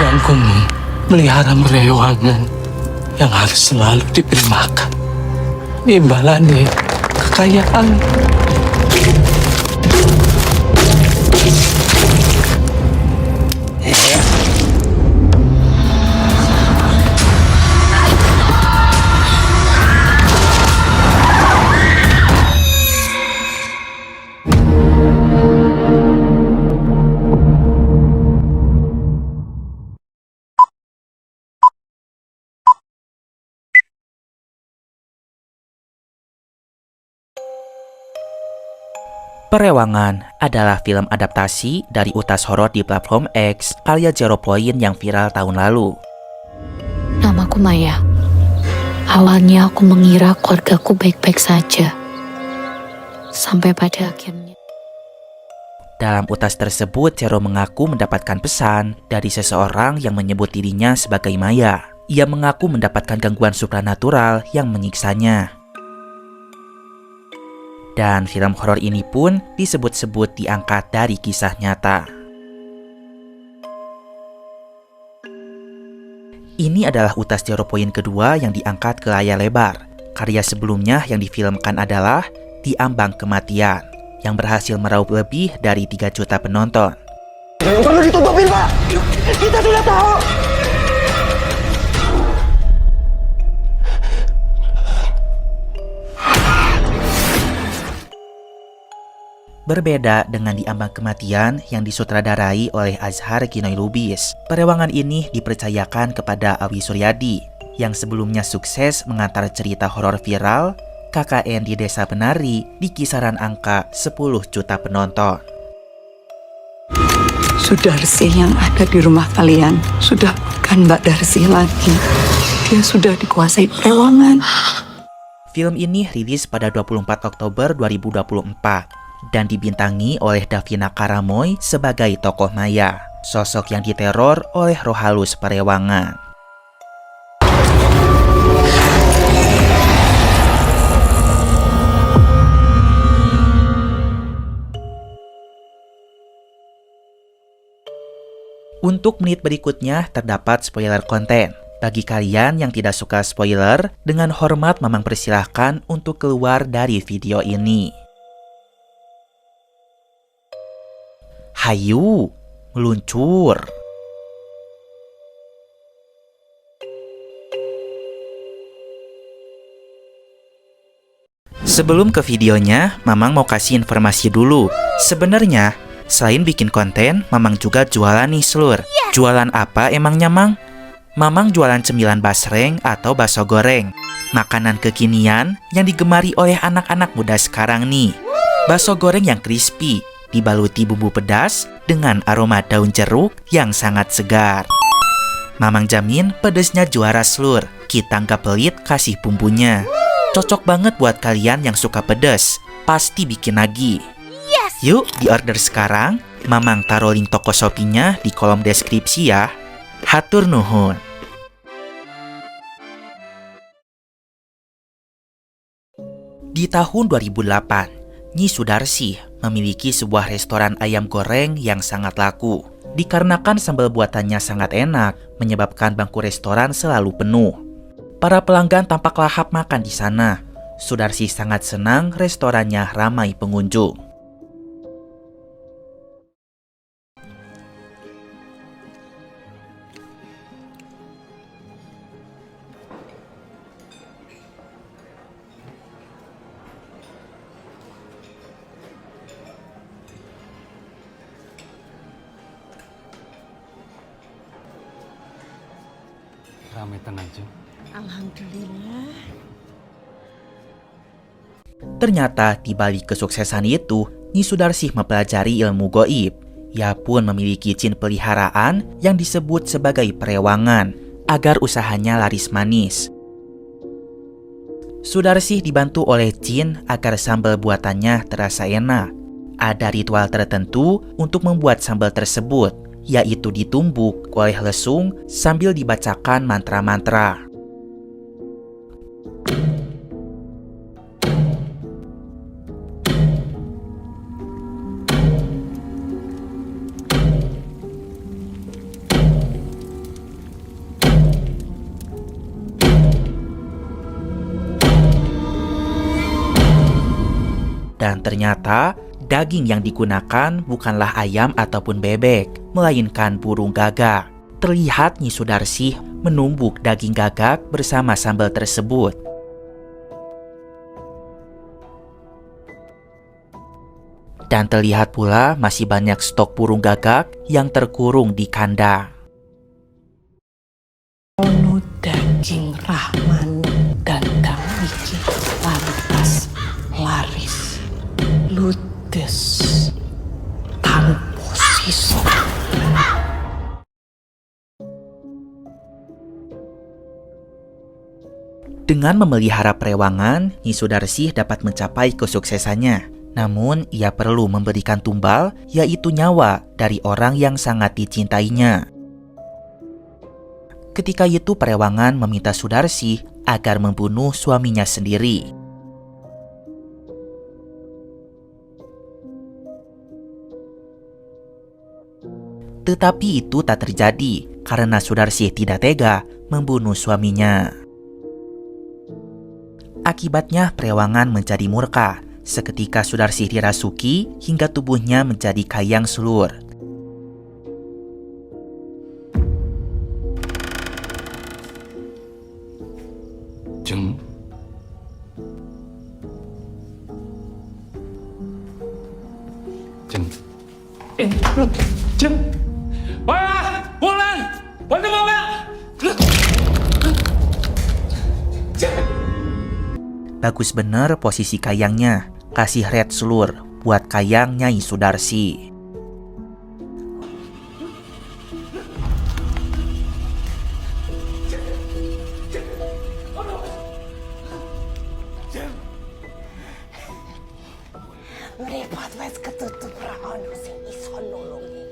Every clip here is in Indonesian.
Tuan Gunung melihara merewangan yang harus selalu diberi makan. Imbalannya kekayaan. Perewangan adalah film adaptasi dari utas horor di platform X karya Zero Point yang viral tahun lalu. Namaku Maya. Awalnya aku mengira keluargaku baik-baik saja. Sampai pada akhirnya. Dalam utas tersebut, Zero mengaku mendapatkan pesan dari seseorang yang menyebut dirinya sebagai Maya. Ia mengaku mendapatkan gangguan supranatural yang menyiksanya. Dan film horor ini pun disebut-sebut diangkat dari kisah nyata. Ini adalah utas Zero Point kedua yang diangkat ke layar lebar. Karya sebelumnya yang difilmkan adalah Di Ambang Kematian, yang berhasil meraup lebih dari 3 juta penonton. Perlu ditutupin, Pak. Kita sudah tahu. Berbeda dengan Di Ambang Kematian yang disutradarai oleh Azhar Kinoy Lubis, perewangan ini dipercayakan kepada Awi Suryadi, yang sebelumnya sukses mengantar cerita horor viral KKN di Desa Penari di kisaran angka 10 juta penonton. Sudarsi yang ada di rumah kalian sudah bukan Mbak Darsi lagi. Dia sudah dikuasai perewangan. Film ini rilis pada 24 Oktober 2024 dan dibintangi oleh Davina Karamoy sebagai tokoh Maya, sosok yang diteror oleh roh halus perewangan. Untuk menit berikutnya terdapat spoiler konten. Bagi kalian yang tidak suka spoiler, dengan hormat Mamang persilahkan untuk keluar dari video ini. Hayu, meluncur. Sebelum ke videonya, Mamang mau kasih informasi dulu. Sebenarnya, selain bikin konten, Mamang juga jualan nih, Slur. Jualan apa emangnya, Mang? Mamang jualan cemilan basreng atau bakso goreng. Makanan kekinian yang digemari oleh anak-anak muda sekarang nih. Bakso goreng yang crispy, dibaluti bumbu pedas dengan aroma daun jeruk yang sangat segar. Mamang jamin pedesnya juara, Slur. Kita nggak pelit kasih bumbunya. Cocok banget buat kalian yang suka pedes. Pasti bikin lagi. Yuk di order sekarang. Mamang taruh link toko Shopee-nya di kolom deskripsi ya. Hatur nuhun. Di tahun 2008, Nyi Sudarsi memiliki sebuah restoran ayam goreng yang sangat laku. Dikarenakan sambal buatannya sangat enak, menyebabkan bangku restoran selalu penuh. Para pelanggan tampak lahap makan di sana. Sudarsi sangat senang restorannya ramai pengunjung. Ramai tenang, Jeng. Alhamdulillah. Ternyata di balik kesuksesan itu, Nyi Sudarsi mempelajari ilmu goib. Ia pun memiliki jin peliharaan yang disebut sebagai perewangan agar usahanya laris manis. Sudarsi dibantu oleh jin agar sambal buatannya terasa enak. Ada ritual tertentu untuk membuat sambal tersebut, yaitu ditumbuk oleh lesung sambil dibacakan mantra-mantra. Dan ternyata daging yang digunakan bukanlah ayam ataupun bebek, melainkan burung gagak. Terlihat Nyi Sudarsih menumbuk daging gagak bersama sambal tersebut. Dan terlihat pula masih banyak stok burung gagak yang terkurung di kandang. Ono daging Rahman gandang iki lantas laris ludes tanpa sisa. Dengan memelihara perewangan, Nyi Sudarsih dapat mencapai kesuksesannya. Namun, ia perlu memberikan tumbal, yaitu nyawa dari orang yang sangat dicintainya. Ketika itu perewangan meminta Sudarsih agar membunuh suaminya sendiri. Tetapi itu tak terjadi karena Sudarsih tidak tega membunuh suaminya. Akibatnya perewangan menjadi murka. Seketika Sudarsih dirasuki hingga tubuhnya menjadi kayang selur. Jeng. Jeng. Jeng. Wah, Wulan! Bantu Mama! Bagus bener posisi kayangnya. Kasih red selur buat kayang Nyai Sudarsih. Meripat wes ketutup ra ono sing iso nulungi.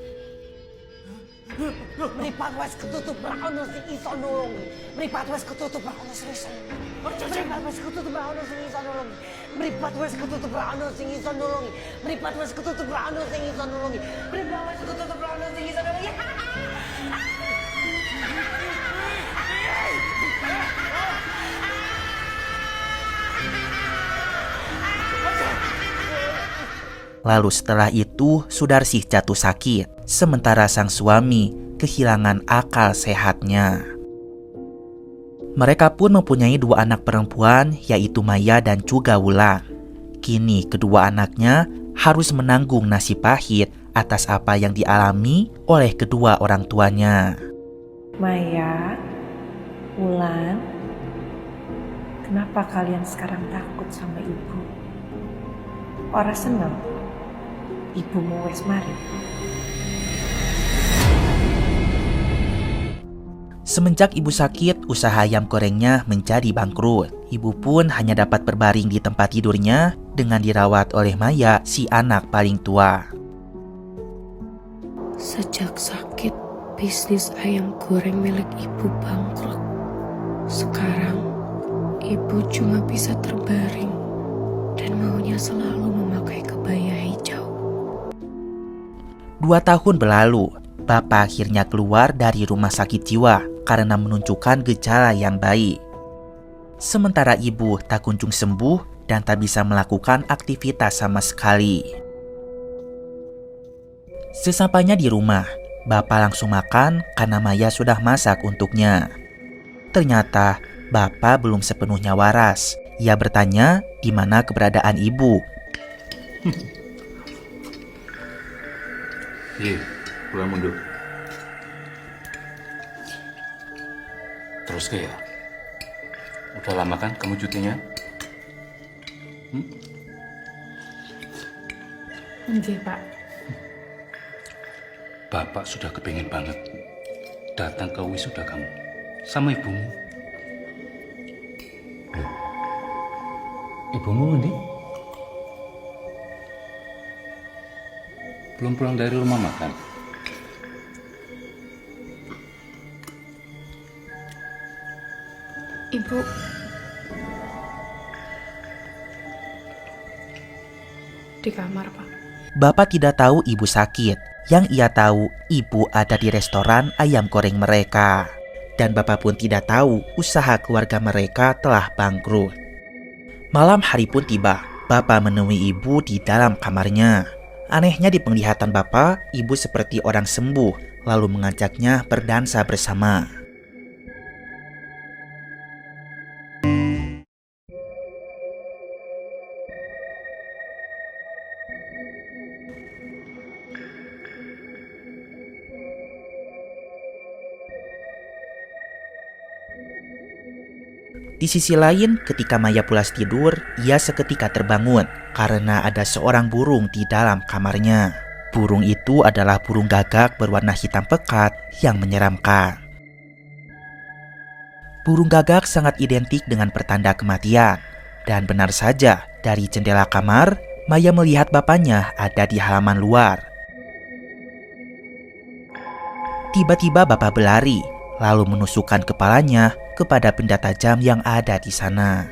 Meripat wes ketutup ra ono sing iso nulungi. Meripat wes ketutup ra ono sing iso nulungi. Meripat wes ketutup ra ono sing iso nulungi. Meripat wes ketutup ra ono sing iso nulungi. Meripat wes ketutup ra ono sing iso nulungi. Meripat wes ketutup ra ono sing iso nulungi. Lalu setelah itu Sudarsih jatuh sakit, sementara sang suami kehilangan akal sehatnya. Mereka pun mempunyai 2 anak perempuan, yaitu Maya dan juga Wulan. Kini kedua anaknya harus menanggung nasib pahit atas apa yang dialami oleh kedua orang tuanya. Maya, Wulan, kenapa kalian sekarang takut sama ibu? Ora seneng ibumu wes mari. Semenjak ibu sakit, usaha ayam gorengnya menjadi bangkrut. Ibu pun hanya dapat berbaring di tempat tidurnya dengan dirawat oleh Maya, si anak paling tua. Sejak sakit, bisnis ayam goreng milik ibu bangkrut. Sekarang, ibu cuma bisa terbaring dan maunya selalu memakai kebaya hijau. 2 tahun berlalu, Bapak akhirnya keluar dari rumah sakit jiwa karena menunjukkan gejala yang baik. Sementara ibu tak kunjung sembuh dan tak bisa melakukan aktivitas sama sekali. Sesampainya di rumah, Bapak langsung makan karena Maya sudah masak untuknya. Ternyata Bapak belum sepenuhnya waras. Ia bertanya di mana keberadaan ibu. Iya, pulang mundur. Terus ya? Udah lama kan kamu cutinya? Enggak, Pak. Bapak sudah kepingin banget datang ke wisuda kamu sama ibumu. Ibumu nanti? Belum pulang dari rumah makan? Ibu di kamar, Pak. Bapak tidak tahu ibu sakit. Yang ia tahu, ibu ada di restoran ayam goreng mereka. Dan Bapak pun tidak tahu usaha keluarga mereka telah bangkrut. Malam hari pun tiba. Bapak menemui ibu di dalam kamarnya. Anehnya di penglihatan Bapak, ibu seperti orang sembuh, lalu mengajaknya berdansa bersama. Di sisi lain, ketika Maya pulas tidur, ia seketika terbangun karena ada seorang burung di dalam kamarnya. Burung itu adalah burung gagak berwarna hitam pekat yang menyeramkan. Burung gagak sangat identik dengan pertanda kematian. Dan benar saja, dari jendela kamar, Maya melihat bapaknya ada di halaman luar. Tiba-tiba Bapak berlari, lalu menusukkan kepalanya kepada benda tajam yang ada di sana.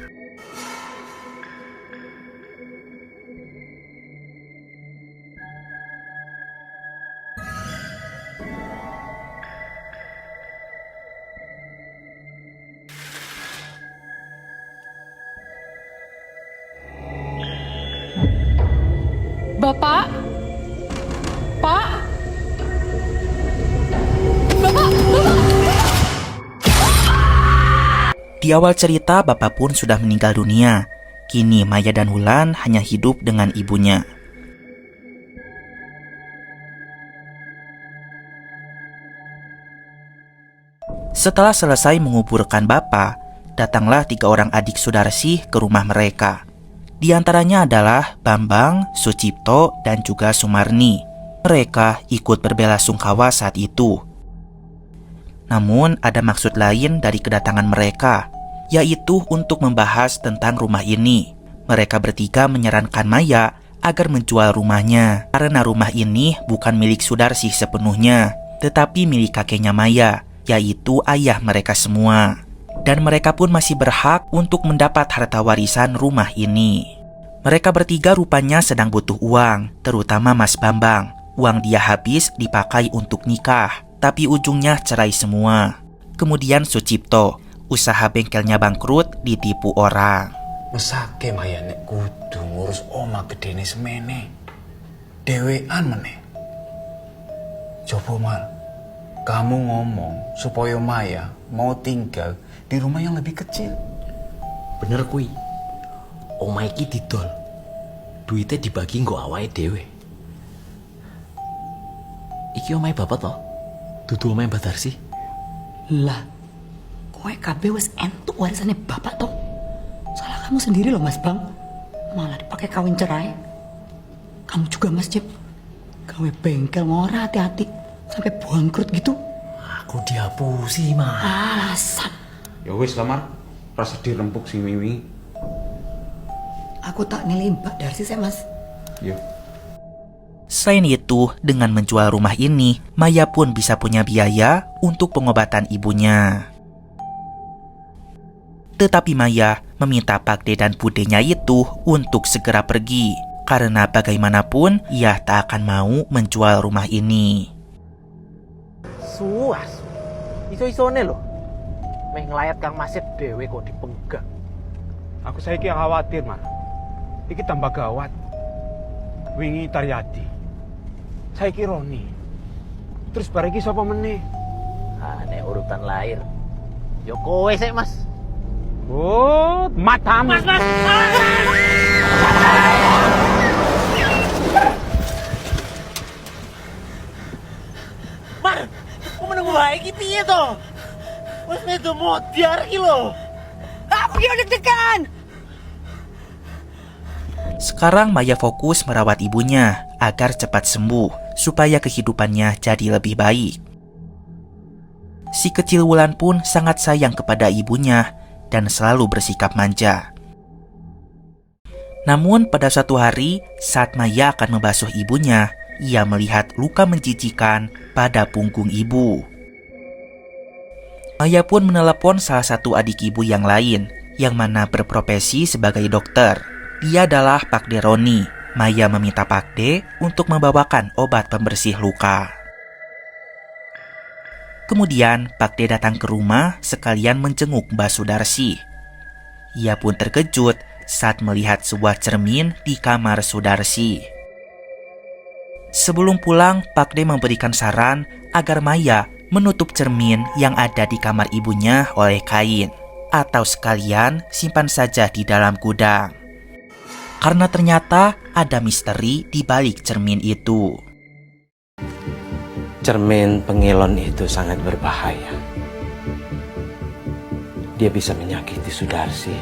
Bapak? Pak? Di awal cerita, Bapak pun sudah meninggal dunia. Kini Maya dan Wulan hanya hidup dengan ibunya. Setelah selesai menguburkan Bapak, datanglah 3 orang adik Sudarsi ke rumah mereka. Di antaranya adalah Bambang, Sucipto, dan juga Sumarni. Mereka ikut berbelasungkawa saat itu. Namun ada maksud lain dari kedatangan mereka, yaitu untuk membahas tentang rumah ini. Mereka bertiga menyarankan Maya agar menjual rumahnya, karena rumah ini bukan milik Sudarsi sepenuhnya, tetapi milik kakeknya Maya, yaitu ayah mereka semua. Dan mereka pun masih berhak untuk mendapat harta warisan rumah ini. Mereka bertiga rupanya sedang butuh uang, terutama Mas Bambang. Uang dia habis dipakai untuk nikah, tapi ujungnya cerai semua. Kemudian Sucipto, usaha bengkelnya bangkrut, ditipu orang. Mesake Maya nek kudu ngurus oma gedene semene. Dewean meneh. Coba Mal, kamu ngomong supaya Maya mau tinggal di rumah yang lebih kecil. Bener kui. Omah iki didol. Duitnya dibagi nggo awake dhewe. Iki omahe bapak toh? Dudu omahe Mbak Darsi. Lah, kowe kabeh wis entuk warisannya bapak toh. Salah kamu sendiri loh Mas Bang. Malah dipakai kawin cerai. Kamu juga Mas Cip. Gawe bengkel ngora hati-hati sampai bangkrut gitu. Aku dihapusi mah. Alasan. Ya wis Lamar, rasa dirempuk si Mimi. Aku tak nilai Mbak Darsi saya Mas. Yuk. Selain itu, dengan menjual rumah ini, Maya pun bisa punya biaya untuk pengobatan ibunya. Tetapi Maya meminta Pak De dan Budenya itu untuk segera pergi, karena bagaimanapun ia tak akan mau menjual rumah ini. Suas, iso-isone loh. Meh ngelayat Kang Masif dewe kok dipegang. Aku saiki yang khawatir, Mar. Iki tambah gawat. Wingi Taryadi. Saiki Roni. Terus bariki sapa meneh? Ah, nek urutan lahir. Yo kowe sik, Mas. Oh, matamu. Mas. Mar, kok meneng wae iki piye to? Wes medo modiar iki lho. Aku ki deg-degan. Sekarang Maya fokus merawat ibunya agar cepat sembuh, supaya kehidupannya jadi lebih baik. Si kecil Wulan pun sangat sayang kepada ibunya dan selalu bersikap manja. Namun pada suatu hari, saat Maya akan membasuh ibunya, ia melihat luka menjijikan pada punggung ibu. Maya pun menelepon salah satu adik ibu yang lain, yang mana berprofesi sebagai dokter. Dia adalah Pak De Roni. Maya meminta Pak De untuk membawakan obat pembersih luka. Kemudian Pak De datang ke rumah sekalian menjenguk Mbak Sudarsi. Ia pun terkejut saat melihat sebuah cermin di kamar Sudarsi. Sebelum pulang, Pak De memberikan saran agar Maya menutup cermin yang ada di kamar ibunya oleh kain, atau sekalian simpan saja di dalam gudang. Karena ternyata ada misteri di balik cermin itu. Cermin pengelon itu sangat berbahaya. Dia bisa menyakiti Sudarsi.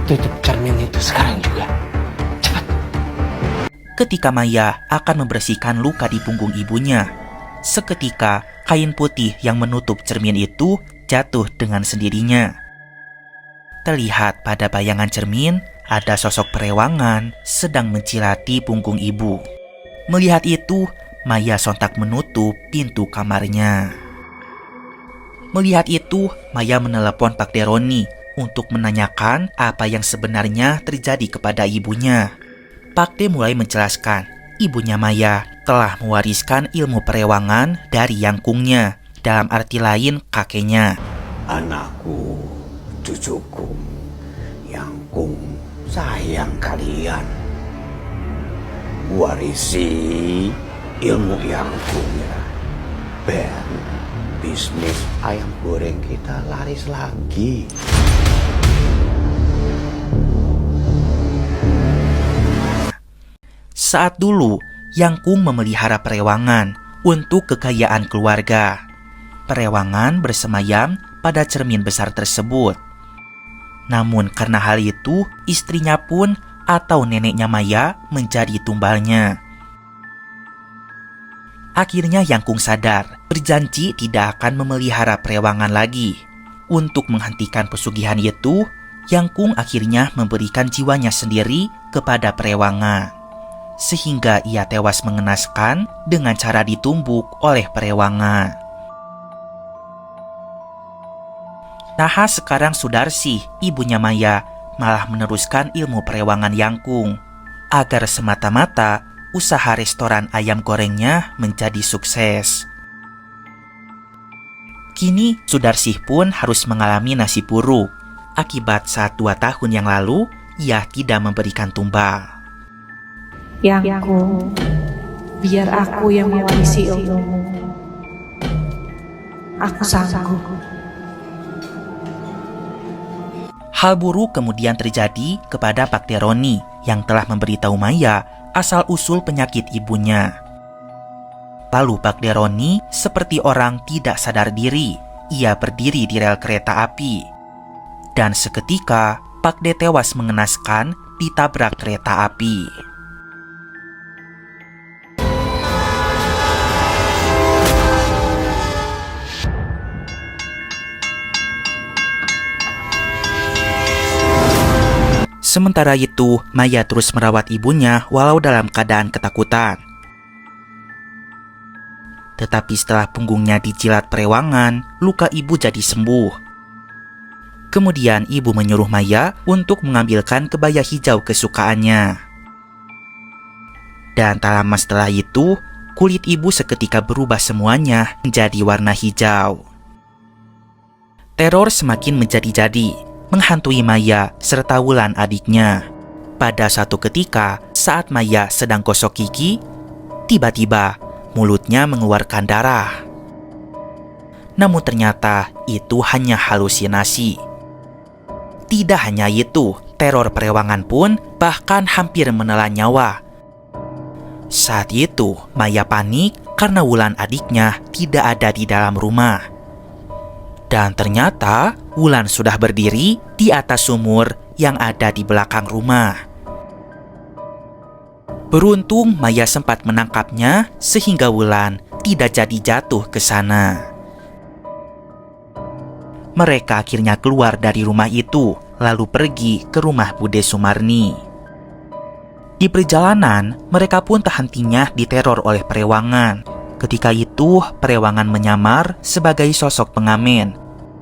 Tutup cermin itu sekarang juga. Cepat. Ketika Maya akan membersihkan luka di punggung ibunya, seketika kain putih yang menutup cermin itu jatuh dengan sendirinya. Terlihat pada bayangan cermin ada sosok perewangan sedang mencilati punggung ibu. Melihat itu, Maya sontak menutup pintu kamarnya. Melihat itu, Maya menelepon Pak De Roni untuk menanyakan apa yang sebenarnya terjadi kepada ibunya. Pak De mulai menjelaskan, ibunya Maya telah mewariskan ilmu perewangan dari yangkungnya, dalam arti lain kakeknya. Anakku, cucuku, yangkung sayang kalian. Warisi ilmu yangkung ya. Ben, bisnis ayam goreng kita laris lagi. Saat dulu, Yangkung memelihara perewangan untuk kekayaan keluarga. Perewangan bersemayam pada cermin besar tersebut. Namun karena hal itu, istrinya pun atau neneknya Maya menjadi tumbalnya. Akhirnya Yangkung sadar, berjanji tidak akan memelihara perewangan lagi. Untuk menghentikan pesugihan itu, Yangkung akhirnya memberikan jiwanya sendiri kepada perewangan. Sehingga ia tewas mengenaskan dengan cara ditumbuk oleh perewangan. Nah, sekarang Sudarsi, ibunya Maya, malah meneruskan ilmu perewangan Yangkung agar semata-mata usaha restoran ayam gorengnya menjadi sukses. Kini Sudarsi pun harus mengalami nasib buruk akibat saat 2 tahun yang lalu ia tidak memberikan tumbal. Yangkung, biar aku yang mewarisi ilmumu. Aku sanggup. Hal buruk kemudian terjadi kepada Pak De Roni yang telah memberitahu Maya asal-usul penyakit ibunya. Lalu Pak De Roni seperti orang tidak sadar diri, ia berdiri di rel kereta api. Dan seketika Pak De tewas mengenaskan ditabrak kereta api. Sementara itu, Maya terus merawat ibunya walau dalam keadaan ketakutan. Tetapi setelah punggungnya dijilat perewangan, luka ibu jadi sembuh. Kemudian ibu menyuruh Maya untuk mengambilkan kebaya hijau kesukaannya. Dan tak lama setelah itu, kulit ibu seketika berubah semuanya menjadi warna hijau. Teror semakin menjadi-jadi, menghantui Maya serta Wulan adiknya. Pada suatu ketika, saat Maya sedang gosok gigi, tiba-tiba mulutnya mengeluarkan darah. Namun ternyata itu hanya halusinasi. Tidak hanya itu, teror perewangan pun bahkan hampir menelan nyawa. Saat itu, Maya panik karena Wulan adiknya tidak ada di dalam rumah. Dan ternyata Wulan sudah berdiri di atas sumur yang ada di belakang rumah. Beruntung Maya sempat menangkapnya sehingga Wulan tidak jadi jatuh ke sana. Mereka akhirnya keluar dari rumah itu lalu pergi ke rumah Bude Sumarni. Di perjalanan, mereka pun tak hentinya diteror oleh perewangan. Ketika itu, perewangan menyamar sebagai sosok pengamen.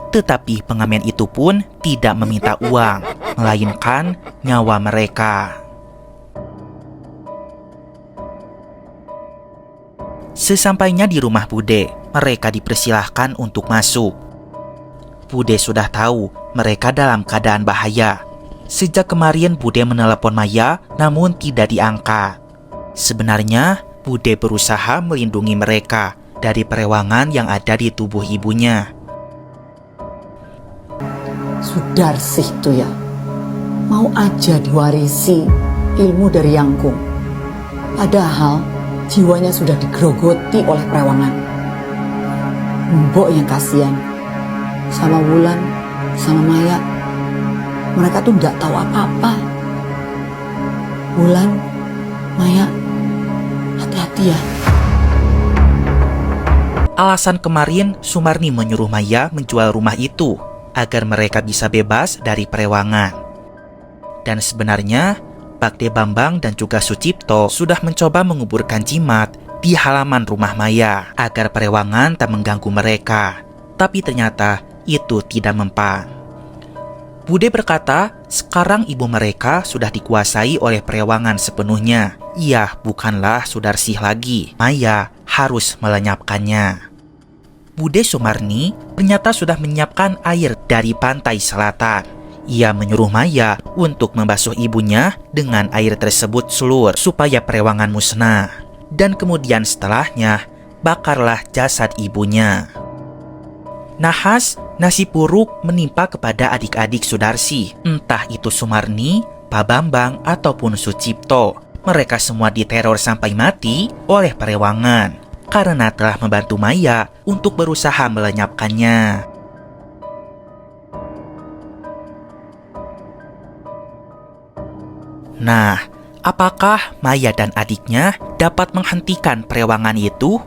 Tetapi pengamen itu pun tidak meminta uang, melainkan nyawa mereka. Sesampainya di rumah Bude, mereka dipersilahkan untuk masuk. Bude sudah tahu mereka dalam keadaan bahaya. Sejak kemarin Bude menelepon Maya namun tidak diangkat. Sebenarnya Bude berusaha melindungi mereka dari perewangan yang ada di tubuh ibunya. Sudarsih tuh ya, mau aja diwarisi ilmu dari Yangkung. Padahal jiwanya sudah digerogoti oleh perewangan. Mbok yang kasihan sama Wulan, sama Maya. Mereka tuh nggak tahu apa-apa. Wulan, Maya, hati-hati ya. Alasan kemarin Sumarni menyuruh Maya menjual rumah itu agar mereka bisa bebas dari perewangan. Dan sebenarnya Bakde Bambang dan juga Sucipto sudah mencoba menguburkan jimat di halaman rumah Maya agar perewangan tak mengganggu mereka. Tapi ternyata itu tidak mempan. Bude berkata sekarang ibu mereka sudah dikuasai oleh perewangan sepenuhnya. Ia bukanlah Sudarsih lagi. Maya harus melenyapkannya. Bude Sumarni ternyata sudah menyiapkan air dari pantai selatan. Ia menyuruh Maya untuk membasuh ibunya dengan air tersebut selur supaya perewangan musnah. Dan kemudian setelahnya, bakarlah jasad ibunya. Nahas, nasib buruk menimpa kepada adik-adik Sudarsih. Entah itu Sumarni, Pak Bambang, ataupun Sucipto. Mereka semua diteror sampai mati oleh perewangan karena telah membantu Maya untuk berusaha melenyapkannya. Nah, apakah Maya dan adiknya dapat menghentikan perewangan itu?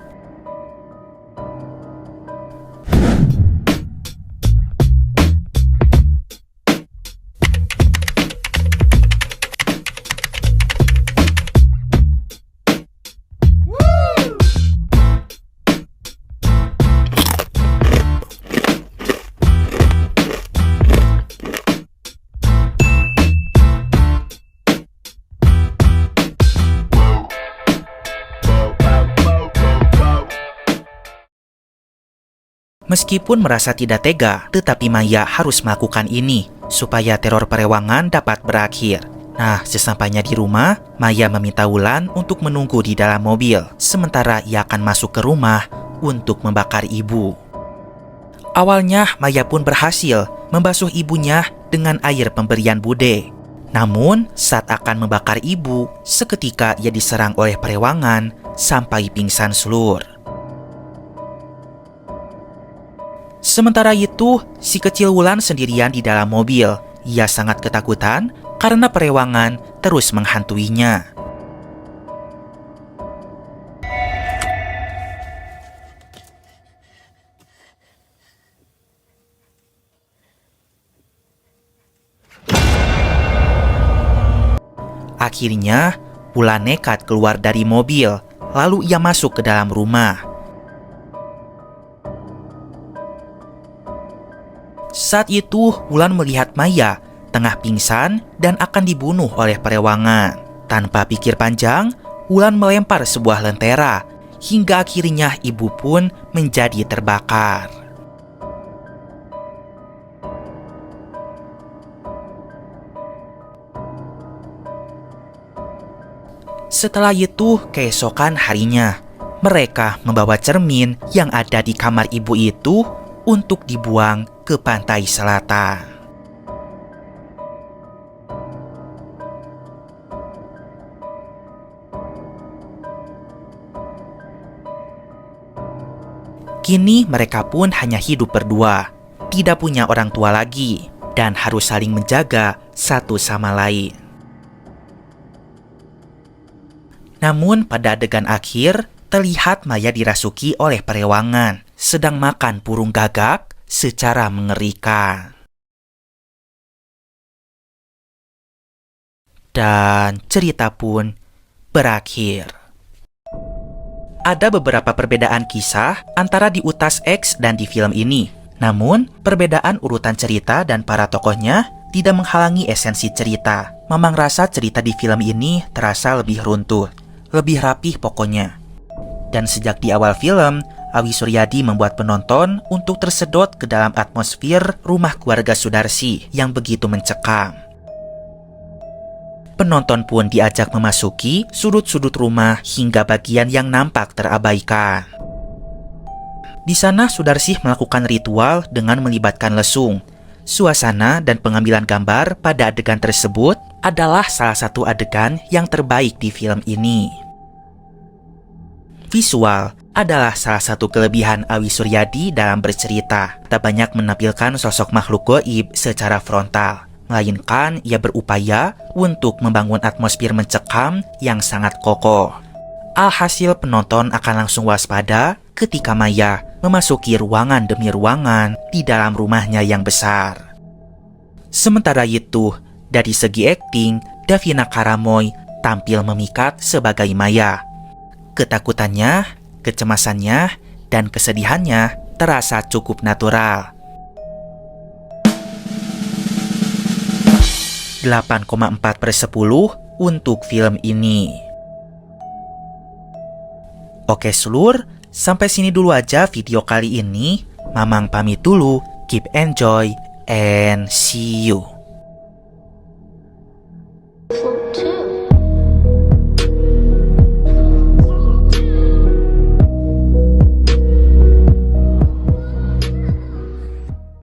Meskipun merasa tidak tega, tetapi Maya harus melakukan ini supaya teror perewangan dapat berakhir. Nah, sesampainya di rumah, Maya meminta Wulan untuk menunggu di dalam mobil, sementara ia akan masuk ke rumah untuk membakar ibu. Awalnya, Maya pun berhasil membasuh ibunya dengan air pemberian Bude. Namun, saat akan membakar ibu, seketika ia diserang oleh perewangan sampai pingsan selur. Sementara itu, si kecil Wulan sendirian di dalam mobil. Ia sangat ketakutan karena perewangan terus menghantuinya. Akhirnya, Wulan nekat keluar dari mobil, lalu ia masuk ke dalam rumah. Saat itu, Wulan melihat Maya tengah pingsan dan akan dibunuh oleh perewangan. Tanpa pikir panjang, Wulan melempar sebuah lentera, hingga akhirnya ibu pun menjadi terbakar. Setelah itu, keesokan harinya, mereka membawa cermin yang ada di kamar ibu itu untuk dibuang ke pantai selatan. Kini mereka pun hanya hidup berdua, tidak punya orang tua lagi, dan harus saling menjaga satu sama lain. Namun pada adegan akhir, terlihat Maya dirasuki oleh perewangan, sedang makan burung gagak secara mengerikan. Dan cerita pun berakhir. Ada beberapa perbedaan kisah antara di Utas X dan di film ini. Namun, perbedaan urutan cerita dan para tokohnya tidak menghalangi esensi cerita. Mamang rasa cerita di film ini terasa lebih runtuh, lebih rapih pokoknya. Dan sejak di awal film, Awi Suryadi membuat penonton untuk tersedot ke dalam atmosfer rumah keluarga Sudarsi yang begitu mencekam. Penonton pun diajak memasuki sudut-sudut rumah hingga bagian yang nampak terabaikan. Di sana Sudarsi melakukan ritual dengan melibatkan lesung. Suasana dan pengambilan gambar pada adegan tersebut adalah salah satu adegan yang terbaik di film ini. Visual adalah salah satu kelebihan Awi Suryadi dalam bercerita. Tak banyak menampilkan sosok makhluk gaib secara frontal, melainkan ia berupaya untuk membangun atmosfer mencekam yang sangat kokoh. Alhasil penonton akan langsung waspada ketika Maya memasuki ruangan demi ruangan di dalam rumahnya yang besar. Sementara itu, dari segi akting, Davina Karamoy tampil memikat sebagai Maya. Ketakutannya, kecemasannya, dan kesedihannya terasa cukup natural. 8,4/10 untuk film ini. Oke seluruh, sampai sini dulu aja video kali ini. Mamang pamit dulu. Keep enjoy and see you.